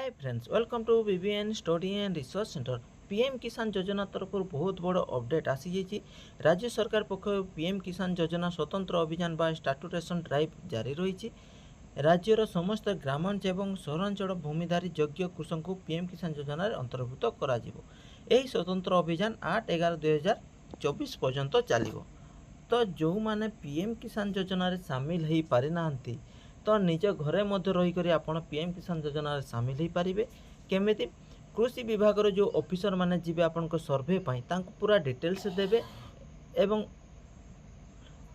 Hi friends welcome to BBN study and research center. PM Kisan योजना तरफ बहुत बड़ अपडेट आसी जाइए। राज्य सरकार पक्ष पीएम किसान योजना स्वतंत्र अभियान बा स्टाटुरेशन ड्राइव जारी रही। राज्यर समस्त ग्रामांचल और सहरांचल भूमिधारी योग्य कृषक को पीएम किसान योजना अंतर्भुक्त करा यही स्वतंत्र अभियान 8/11/2024 पर्यंत चलो। तो जो माने पीएम किसान योजना सामिल हो पारि ना तो निज घरे मध्य रहीक आपण पीएम किसान योजना सामिल हो पारे। केमिति कृषि विभाग जो ऑफिसर माने जी आपण सर्वे पूरा डिटेल्स देवे एवं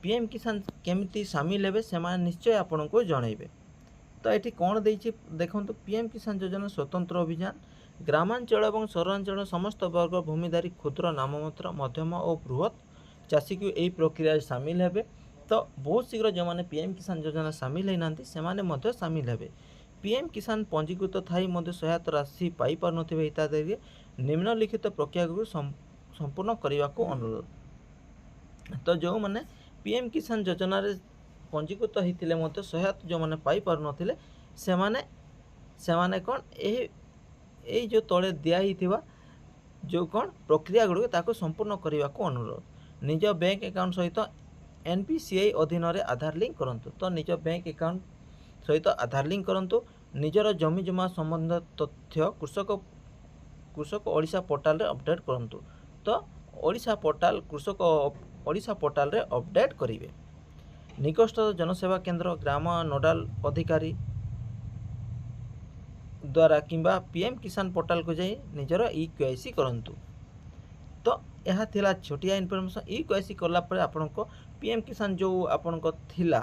पीएम किसान केमिति सामिल हेबे से निश्चय आपण को जनइबे। तो ये कौन देछि देखो पीएम किसान योजना स्वतंत्र अभियान ग्रामांचल और सहरांचल समस्त वर्ग भूमिधारी क्षुद्र नाममात्र मध्यम और बृहत चाषी को यही प्रक्रिया सामिल हेबे। तो बहुत शीघ्र जो मैंने पीएम किसान योजना सामिल होना से सामिल हेबे। पीएम किसान पंजीकृत थाई सहायता राशि पाई पार नथिबे हिताधिकारी निम्नलिखित प्रक्रिया को संपूर्ण करने को अनुरोध। तो जो मैंने पीएम किसान योजना पंजीकृत होते सहायता जो मैंने पाई पार नथिले से कौन यही जो तले दिखाई जो कौन प्रक्रिया गुड़िक ताको संपूर्ण करने को अनुरोध। निज बैंक अकाउंट सहित एनपीसीआई अधीन रे आधार लिंक करंतु। तो निज बैंक अकाउंट सहित आधार लिंक करंतु। निजर जमी जमा संबंध तथ्य कृषक ओडिशा पोर्टाल रे अपडेट करंतु। तो ओडिशा पोर्टाल कृषक ओडिशा पोर्टाल रे अपडेट करिवे। निकटस्थ जनसेवा केंद्र ग्राम नोडाल अधिकारी द्वारा किंबा पीएम किसान पोर्टाल को जाई निजर ई-केवाईसी करंतु। तो यह थिला छोटिया इनफॉरमेशन। ई-केवाईसी करला पर आपन को पीएम किसान जो आपन को थिला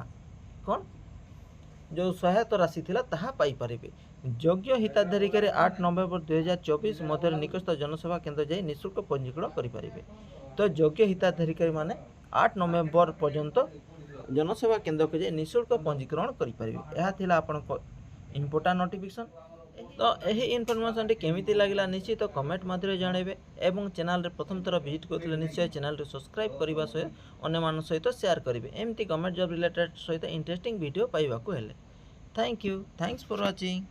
कौन जो सहायता राशि थिला ताहा पाई परिबे। योग्य हिताधिकारी 8 नवेम्बर 2024 मध्य निकटस्थ जनसेवा केंद्र जाई निःशुल्क पंजीकरण करि परिबे। तो योग्य हिताधिकारी माने 8 नवेम्बर पर्यंत जनसेवा केंद्र को जाई निःशुल्क पंजीकरण करि परिबे। यह थिला आपन को इंपोर्टेंट नोटिफिकेशन। तो यही इनफॉरमेशन केमिति लागला निश्चित तो कमेंट माध्यम जानवे एवं चैनल रे प्रथम थर विजिट करथिले निश्चय चैनल रे सब्सक्राइब करबा सहित अन्य मान सहित शेयर करिवे। एमती गवर्नमेंट जॉब रिलेटेड सहित इंटरेस्टिंग वीडियो पाइबा को हेले। Thank you, thanks for watching.